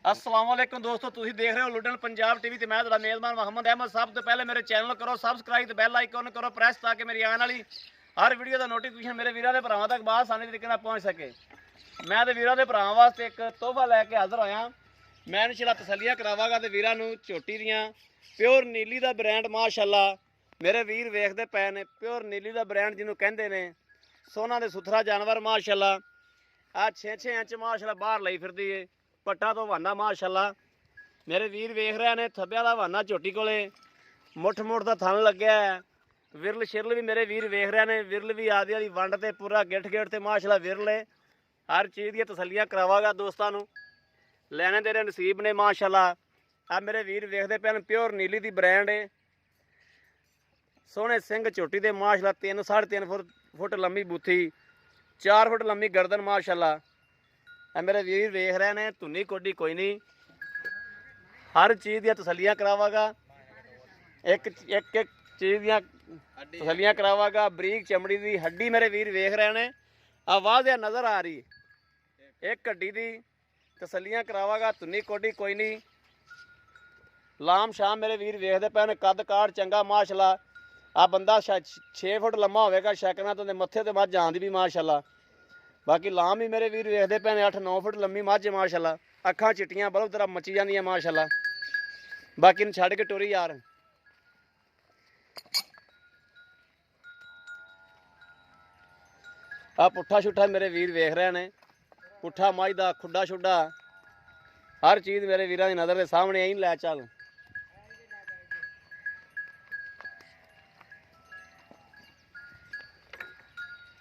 अस्सलाम वालेकुम दोस्तों, तुम देख रहे हो लुडन पंजाब टीवी ते मैं तुहाडा मेज़बान मोहम्मद अहमद। सब तो पहले मेरे चैनल करो सबसक्राइब ते बैल आइकन करो प्रेस ताकि मेरी आने वाली हर वीडियो का नोटिफिकेशन मेरे वीरों के भरावां तक आसानी तरीके नाल पहुँच सके। मैं तो वीरों के भरावां वास्ते एक तोहफा लैके हाज़र होया। मैं इन्हां तसल्लियां करावांगा ते वीरां नूं झोटी दियां प्योर नीली का ब्रांड माशाअल्लाह मेरे वीर वेखदे पए ने। प्योर नीली का ब्रांड जिन्होंने कहते हैं, सोना दे सुथरा जानवर माशाअल्लाह। आ 6-6 इंच माशाअल्लाह बाहर लई फिरदी है पट्टा तो वाना माशाअल्लाह। मेरे वीर वेख रहे ने थब्बिया का वाना झोटी कोले मुठ का थन लग्या है। विरल शिरल भी मेरे वीर वेख रहे ने। विरल भी आदि आदि वंड ते पूरा गिठ गिठ ते माशाअल्लाह विरल है। हर चीज़ की तसल्लियां करावागा दोस्तों नूं, लैने तेरे नसीब ने माशाअल्लाह। आ मेरे वीर वेखते पे प्योर नीली की ब्रांड है। सोहने सिंह झोटी दे माशाअल्लाह 3-3.5 फुट लंबी बूथी 4 फुट लंबी गर्दन माशाअल्लाह। मेरे वीर वेख रहे हैं धुनी कोडी कोई नहीं। हर चीज़ दी तसल्लियां करावागा, एक एक एक चीज़ दी तसल्लियां करावागा। बरीक चमड़ी की हड्डी मेरे वीर वेख रहे हैं। आवाज़ या नज़र आ रही एक हड्डी की तसल्लियां करावागा। धुनी कोडी कोई नहीं। लाम शाम मेरे वीर वेखते पे ने। कद काठ चंगा माशाअल्लाह। आ बंदा 6 फुट लम्मा होगा शकना तो मत्थे ते मझ आंदी भी माशाअल्लाह। बाकी लाम भी मेरे वीर वेखते पे 8-9 फुट लंबी मझ माशाअल्लाह। अखां चिट्टियां बल्ब तरह मची जांदियां माशाअल्लाह। बाकी छड़ के टुरी यार। आ पुट्ठा छुट्ठा मेरे वीर वेख रहे हैं। पुट्ठा मझ दा खुड्डा छुड्डा हर चीज़ मेरे वीरां दी नज़र के सामने आई। लै चल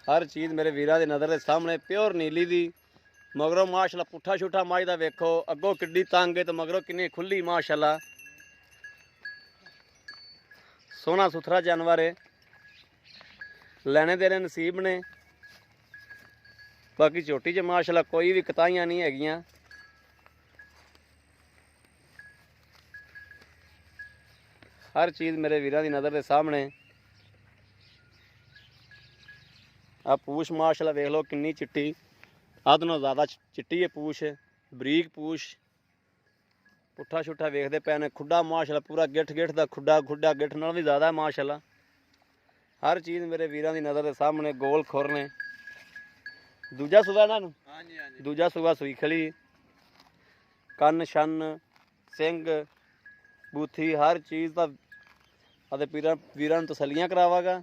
हर चीज़ मेरे वीरां दी नज़र के सामने प्योर नीली दी। मगरों माशाअल्लाह पुट्ठा छुट्ठा मझ दा वेखो। अगों किड्डी तंग है तो मगरों किन्नी खुली माशाअल्लाह। सोहना सुथरा जानवर है, लैने देने नसीब ने। बाकी झोटी च माशाअल्लाह कोई भी कताइयां नहीं हैगियां। हर चीज़ मेरे वीरां दी नज़र के सामने। आ पूछ माशाअल्लाह वेख लो किन्नी चिट्टी, अध नालों ज़्यादा चिट्टी है पूछ, बरीक पूछ। पुट्ठा छुट्ठा वेखते पे ने। खुड्डा माशाअल्लाह पूरा गिठ गिठ का खुड्डा खुड्डा गिठ नाल भी ज़्यादा है माशाअल्लाह। हर चीज़ मेरे वीरां दी नज़र के सामने। गोल खुर ने। दूजा सूबा इन्हां नूं दूजा सूबा सूई खड़ी। कन्न शन सिंग बूथी हर चीज़ का अदे वीरां नूं तसल्लियां करावागा।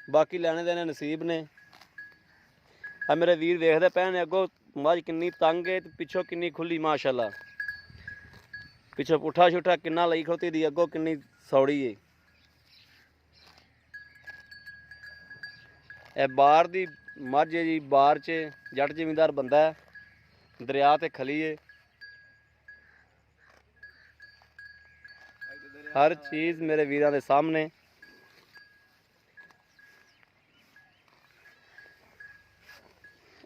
बाकी लैने देने नसीब ने। आ मेरे वीर वेखते पे ने अगों मझ किन्नी तंग है पिछों किन्नी खुली माशाअल्लाह। पिछों पुट्ठा छुट्ठा किन्ना लई खड़ोती दी, अगों किन्नी सौड़ी है। ए बार दी मझ है जी। बार च जट जिमींदार बंदा है, दरिया ते खली है। हर चीज़ मेरे वीरां दे सामने।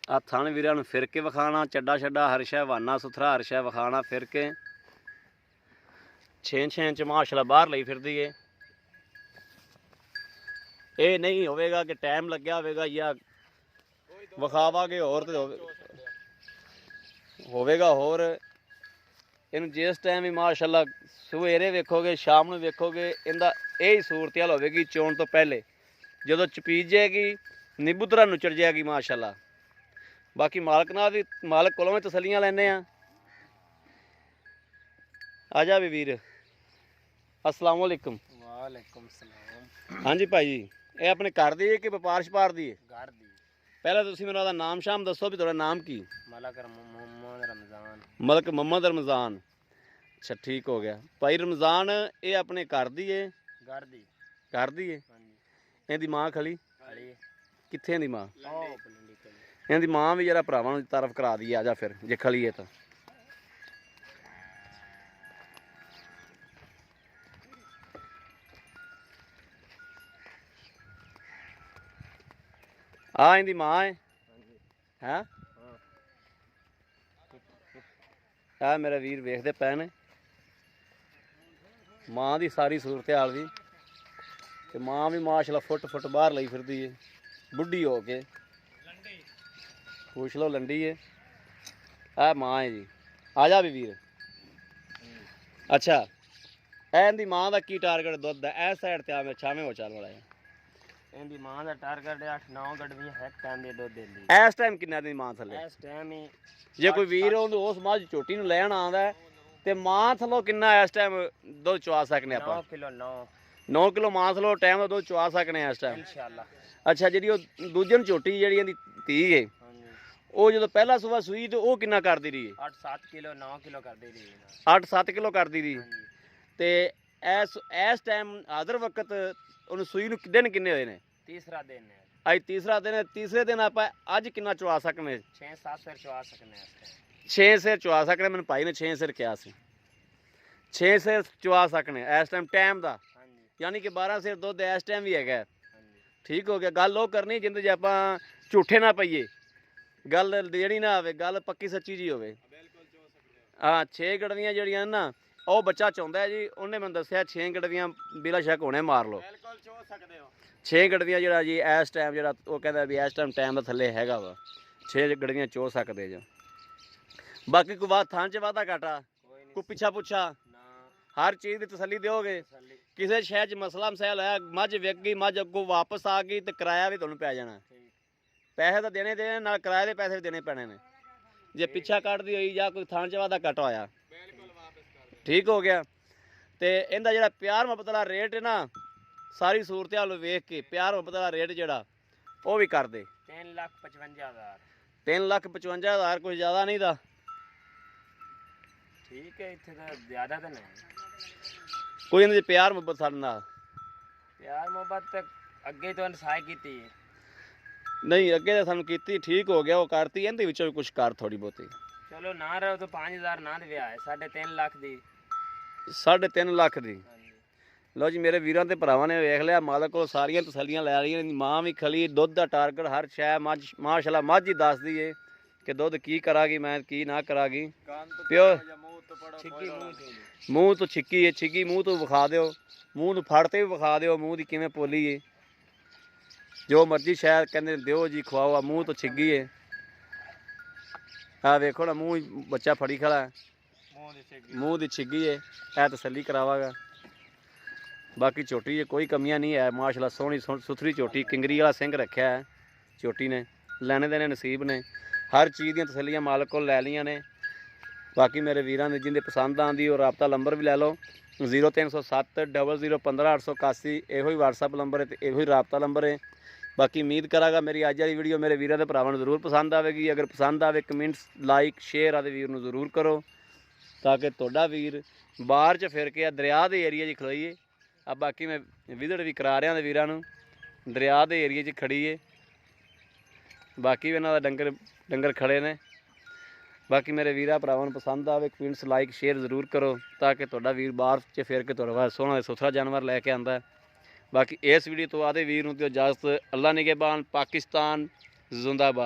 आ थन वीरां नूं फिर के विखाना, चड्डा छड्डा हर शै वाना सुथरा हर शै विखाना फिर के। 6-6 इंच माशाअल्लाह बाहर लई फिरदी है। ये नहीं होवेगा कि टाइम लग्या होवेगा या विखावागे होर ते होवेगा होर। इन्हूं जिस टाइम भी माशाअल्लाह सवेरे वेखोगे शाम नूं वेखोगे इनदा यही सूरत हाल होवेगी। चोण तो पहले जदों चपीज जाएगी निबूतरा नुचड़ जाएगी माशाअल्लाह। बाकी मालक नाल भी मालक कोलों भी तसल्लियां लैने आ। आजा भी वीर। अस्सलाम वालेकुम। वालेकुम सलाम। हाँ जी भाई जी, ये अपने घर दी है कि व्यापार शपार दी है? घर दी। पहले तुसीं मैनूं ओहदा नाम शाम दसो भी तुहाडा नाम की? मलक मोहम्मद रमज़ान। मलक मोहम्मद रमज़ान। अच्छा ठीक हो गया भाई रमज़ान। ये अपने घर दी है? घर दी। घर दी है। इहदी मां खली खड़ी कित्थे इहदी मां? लंडी। इहदी मां भी जरा भरावां नूं तारफ करा दी। आजा फिर जे खली है तो। आ इहदी मां है। आ मेरा वीर वेखते पे ने मां की सारी सूरत हाल भी। ते मां भी माशाअल्लाह फुट फुट बाहर लई फिरदी है बुढ़ी हो के। पूछ लो लंडी है। आ मां है जी। ਆ ਜਾ ਵੀ ਵੀਰ। ਅੱਛਾ ਇਹਦੀ ਮਾਂ ਦਾ ਕੀ ਟਾਰਗੇਟ ਦੁੱਧ ਦਾ ਇਸ ਸਾਈਡ ਤੇ ਆਵੇਂ ਛਾਵੇਂ ਹੋ ਚੱਲ ਵਾਲਾ ਹੈ। ਇਹਦੀ ਮਾਂ ਦਾ ਟਾਰਗੇਟ 8-9 ਗੜਵੀਆਂ ਹੈ ਟਾਈਮ ਦੇ ਦੁੱਧ ਦਿੰਦੀ ਇਸ ਟਾਈਮ ਕਿੰਨਾ ਦੀ ਮਾਂ ਥੱਲੇ? ਇਸ ਟਾਈਮ ਹੀ ਜੇ ਕੋਈ ਵੀਰ ਉਹਨੂੰ ਉਸ ਮੱਝ ਝੋਟੀ ਨੂੰ ਲੈਣ ਆਉਂਦਾ ਹੈ, ਤੇ ਮਾਂ ਥੱਲੋਂ ਕਿੰਨਾ ਇਸ ਟਾਈਮ ਦੁੱਧ ਚਵਾ ਸਕਨੇ ਆਪਾਂ? 9 ਕਿਲੋ 9 ਕਿਲੋ ਮਾਂ ਥੱਲੋਂ ਟਾਈਮ ਦਾ ਦੁੱਧ ਚਵਾ ਸਕਨੇ ਆ ਇਸ ਟਾਈਮ ਇਨਸ਼ਾਅੱਲਾ। ਅੱਛਾ ਜਿਹੜੀ ਉਹ ਦੂਜੇ ਨੂੰ ਝੋਟੀ ਜਿਹੜੀ ਇਹਦੀ ਧੀ ਹੈ, ਹਾਂਜੀ ਉਹ ਜਦੋਂ ਪਹਿਲਾ ਸੂਆ ਸੂਈ ਤੇ ਉਹ ਕਿੰਨਾ ਕਰਦੀ ਰਹੀ? 8-7 ਕਿਲੋ 9 ਕਿਲੋ ਕਰਦੇ ਰਹੀ 8-7 ਕਿਲੋ ਕਰਦੀ ਰਹੀ। ਹਾਂਜੀ ਤੇ ਇਸ ਟਾਈਮ ਹਾਜ਼ਰ ਵਕਤ ਉਹਨੂੰ ਸੂਈ ਨੂੰ ਦਿਨ ਕਿੰਨੇ ਹੋਏ ਨੇ? ਤੀਸਰਾ ਦਿਨ ਹੈ ਅੱਜ ਤੀਸਰਾ ਦਿਨ ਹੈ। ਤੀਸਰੇ ਦਿਨ ਆਪਾਂ ਅੱਜ ਕਿੰਨਾ ਚਵਾ ਸਕਨੇ? 6-7 ਸਿਰ ਚਵਾ ਸਕਨੇ ਇਸ ਟਾਈਮ 6 ਸਿਰ ਚਵਾ ਸਕਨੇ। ਮੈਨੂੰ ਭਾਈ ਨੇ 6 ਸਿਰ ਕਿਹਾ ਸੀ, 6 ਸਿਰ ਚਵਾ ਸਕਨੇ ਇਸ ਟਾਈਮ ਦਾ, ਹਾਂਜੀ ਯਾਨੀ ਕਿ 12 ਸਿਰ ਦੁੱਧ ਇਸ ਟਾਈਮ ਵੀ ਹੈਗਾ। ਹਾਂਜੀ ਠੀਕ ਹੋ ਗਿਆ। ਗੱਲ ਉਹ ਕਰਨੀ ਜਿੰਦੇ 'ਚ ਆਪਾਂ ਝੂਠੇ ਨਾ ਪਈਏ, ਗੱਲ ਜਿਹੜੀ ਨਾ ਆਵੇ, ਗੱਲ ਪੱਕੀ ਸੱਚੀ ਜੀ ਹੋਵੇ। ਹਾਂ 6 ਗੜਵੀਆਂ ਜਿਹੜੀਆਂ ਨਾ ਉਹ ਬੱਚਾ ਚਾਹੁੰਦਾ ਹੈ ਜੀ, ਉਹਨੇ ਮੈਨੂੰ ਦੱਸਿਆ 6 ਗੜਵੀਆਂ ਬਿਲਾ ਸ਼ੱਕ ਹੋਣੇ ਮਾਰ ਲਓ। ਬਿਲਕੁਲ ਚੋ ਸਕਦੇ ਹੋ 6 ਗੜਵੀਆਂ ਜਿਹੜਾ ਜੀ ਇਸ ਟਾਈਮ ਜਿਹੜਾ ਉਹ ਕਹਿੰਦਾ ਵੀ ਇਸ ਟਾਈਮ ਦਾ ਥੱਲੇ ਹੈਗਾ ਵਾ, 6 ਗੜਵੀਆਂ ਚੋ ਸਕਦੇ ਜੋ। ਬਾਕੀ ਕੋਈ ਬਾਤ ਥਾਂ 'ਚ ਵਾਧਾ ਘਾਟਾ ਕੋਈ ਨਹੀਂ ਕੋਈ ਪਿੱਛਾ ਪੁੱਛਾ ਨਾ ਹਰ ਚੀਜ਼ ਦੀ ਤਸੱਲੀ ਦਿਓਗੇ। ਤਸੱਲੀ ਕਿਸੇ ਸ਼ਹਿਰ 'ਚ ਮਸਲਾ ਮਸਾਇਲ ਹੋਇਆ, ਮੱਝ ਵਿਕ ਗਈ, ਮੱਝ ਅੱਗੋਂ ਵਾਪਸ ਆ ਗਈ ਤੇ ਕਿਰਾਇਆ ਵੀ ਤੁਹਾਨੂੰ ਪੈ ਜਾਣਾ। ਠੀਕ ਪੈਸੇ ਤਾਂ ਦੇਣੇ ਨਾਲ ਕਿਰਾਏ ਦੇ ਪੈਸੇ ਵੀ ਦੇਣੇ ਪੈਣੇ ਨੇ। ਜੇ ਪਿੱਛਾ ਕੱਢਦੀ ਹੋਈ ਜਾਂ ਕੋਈ ਥਾਂ 'ਚ ਵਾਧਾ ਘਾਟਾ ਹੋਇਆ, ਬਿਲਕੁਲ ਵਾਪਸ ਕਰ ਦੇ ਠੀਕ ਹੋ ਗਿਆ। ਤੇ ਇਹਦਾ ਜਿਹੜਾ ਪਿਆਰ ਮੁਹੱਬਤ ਵਾਲਾ ਰੇਟ ਹੈ ਨਾ, ਸਾਰੀ ਸੂਰਤ ਹਾਲ ਵੇਖ ਕੇ ਪਿਆਰ ਮੁਹੱਬਤ ਵਾਲਾ ਰੇਟ ਜਿਹੜਾ ਉਹ ਵੀ ਕਰ ਦੇ। 3,55,000 3,55,000 ਕੁਝ ਜ਼ਿਆਦਾ ਨਹੀਂ ਦਾ। ਠੀਕ ਹੈ ਇੱਥੇ ਤਾਂ ਜ਼ਿਆਦਾ ਤਾਂ ਨਹੀਂ। ਕੋਈ ਇਹਨਾਂ ਦੇ ਪਿਆਰ ਮੁਹੱਬਤ ਸਾਡੇ ਨਾਲ ਪਿਆਰ ਮੁਹੱਬਤ ਤੇ ਅੱਗੇ ਤੋਂ ਅਨਸਾਈ ਕੀਤੀ ਹੈ। ਨਹੀਂ, ਅੱਗੇ ਤਾਂ ਸਾਨੂੰ ਕੀਤੀ, ਠੀਕ ਹੋ ਗਿਆ, ਉਹ ਕਰਤੀ। ਇਹਦੇ ਵਿੱਚੋਂ ਵੀ ਕੁਝ ਕਰ ਥੋੜੀ ਬਹੁਤੀ। ਚਲੋ ਨਾ ਰਹੋ ਤਾਂ 5,000 ਨਾ ਦੇ ਵਿਆਹ ਹੈ 3.5 ਲੱਖ ਦੀ 3.5 ਲੱਖ ਦੀ। ਹਾਂਜੀ ਲਓ ਜੀ ਮੇਰੇ ਵੀਰਾਂ ਤੇ ਭਰਾਵਾਂ ਨੇ ਵੇਖ ਲਿਆ, ਮਾਲਕ ਕੋਲ ਸਾਰੀਆਂ ਤਸੱਲੀਆਂ ਲੈ ਰਹੀਆਂ ਨੇ। ਮਾਂ ਵੀ ਖਲੀ, ਦੁੱਧ ਦਾ ਟਾਰਗੇਟ ਹਰ ਸ਼ੈ ਮੱਝ ਮਾਸ਼ਾਅੱਲਾ ਮੱਝ ਹੀ ਦੱਸਦੀ ਏ ਕਿ ਦੁੱਧ ਕੀ ਕਰਾਂਗੀ ਮੈਂ, ਕੀ ਨਾ ਕਰਾਂਗੀ। ਪਿਓ ਛਿੱਕੀ ਮੂੰਹ ਤੇ ਮੂੰਹ ਤੋਂ ਛਿੱਕੀ ਏ, ਛਿੱਕੀ ਮੂੰਹ ਤੋਂ ਵਿਖਾ ਦਿਓ, ਮੂੰਹ ਨੂੰ ਫੜ ਤੇ ਵੀ ਵਿਖਾ ਦਿਓ ਮੂੰਹ ਦੀ ਕਿਵੇਂ ਪੋਲੀ ਏ। ਜੋ ਮਰਜ਼ੀ ਸ਼ਾਇਦ ਕਹਿੰਦੇ ਦਿਓ ਜੀ ਖਵਾਓ, ਆ ਮੂੰਹ ਤੋਂ ਛਿੱਗੀ ਏ। ਆ ਵੇਖੋ ਨਾ ਮੂੰਹ ਬੱਚਾ ਫੜੀ ਖੜਾ ਹੈ, ਮੂੰਹ ਦੀ ਛਿੱਗੀ ਏ। ਇਹ ਤਸੱਲੀ ਕਰਾਵਾਂਗਾ। ਬਾਕੀ ਝੋਟੀ 'ਚ ਕੋਈ ਕਮੀਆਂ ਨਹੀਂ ਹੈ, ਮਾਸ਼ਾਅੱਲਾ ਸੋਹਣੀ ਸੁਥਰੀ ਝੋਟੀ, ਕਿੰਗਰੀ ਵਾਲਾ ਸਿੰਘ ਰੱਖਿਆ ਹੈ ਝੋਟੀ ਨੇ, ਲੈਣੇ ਦੇਣੇ ਨਸੀਬ ਨੇ। ਹਰ ਚੀਜ਼ ਦੀਆਂ ਤਸੱਲੀਆਂ ਮਾਲਕ ਕੋਲ ਲੈ ਲਈਆਂ ਨੇ। ਬਾਕੀ ਮੇਰੇ ਵੀਰਾਂ ਨੇ ਜਿੰਦੇ ਪਸੰਦ ਆਉਂਦੀ ਉਹ ਰਾਬਤਾ ਨੰਬਰ ਵੀ ਲੈ ਲਓ 0307 0015 881। ਇਹੋ ਹੀ WhatsApp ਨੰਬਰ ਹੈ ਤੇ ਇਹੋ ਹੀ ਰਾਬਤਾ ਨੰਬਰ ਹੈ। ਬਾਕੀ ਉਮੀਦ ਕਰਾਂਗਾ ਮੇਰੀ ਅੱਜ ਵਾਲੀ ਵੀਡੀਓ ਮੇਰੇ ਵੀਰਾਂ ਦੇ ਭਰਾਵਾਂ ਨੂੰ ਜ਼ਰੂਰ ਪਸੰਦ ਆਵੇਗੀ। ਅਗਰ ਪਸੰਦ ਆਵੇ ਕਮੈਂਟਸ ਲਾਈਕ ਸ਼ੇਅਰ ਆਦੇ ਵੀਰ ਨੂੰ ਜ਼ਰੂਰ ਕਰੋ, ਤਾਂ ਕਿ ਤੁਹਾਡਾ ਵੀਰ ਬਾਹਰ 'ਚ ਫਿਰ ਕੇ ਆ ਦਰਿਆ ਦੇ ਏਰੀਆ 'ਚ ਖਲੋਈਏ। ਆ ਬਾਕੀ ਮੈਂ ਵਿਜ਼ਿਟ ਵੀ ਕਰਾ ਰਿਹਾ ਦੇ ਵੀਰਾਂ ਨੂੰ, ਦਰਿਆ ਦੇ ਏਰੀਏ 'ਚ ਖੜੀਏ। ਬਾਕੀ ਵੀ ਇਹਨਾਂ ਦਾ ਡੰਗਰ ਖੜੇ ਨੇ। ਬਾਕੀ ਮੇਰੇ ਵੀਰਾਂ ਭਰਾਵਾਂ ਨੂੰ ਪਸੰਦ ਆਵੇ ਕਮੈਂਟਸ ਲਾਈਕ ਸ਼ੇਅਰ ਜ਼ਰੂਰ ਕਰੋ, ਤਾਂ ਕਿ ਤੁਹਾਡਾ ਵੀਰ ਬਾਹਰ 'ਚ ਫਿਰ ਕੇ ਤੁਹਾਡੇ ਵਾਸਤੇ ਸੋਹਣਾ ਤੇ ਸੁਥਰਾ ਜਾਨਵਰ ਲੈ ਕੇ ਆਉਂਦਾ। ਬਾਕੀ ਇਸ ਵੀਡੀਓ ਤੋਂ ਆਦੇ ਵੀਰ ਨੂੰ ਤੇ ਇਜਾਜ਼ਤ। ਅੱਲਾ ਨਿਗਹਿਬਾਨ, ਪਾਕਿਸਤਾਨ ਜ਼ਿੰਦਾਬਾਦ।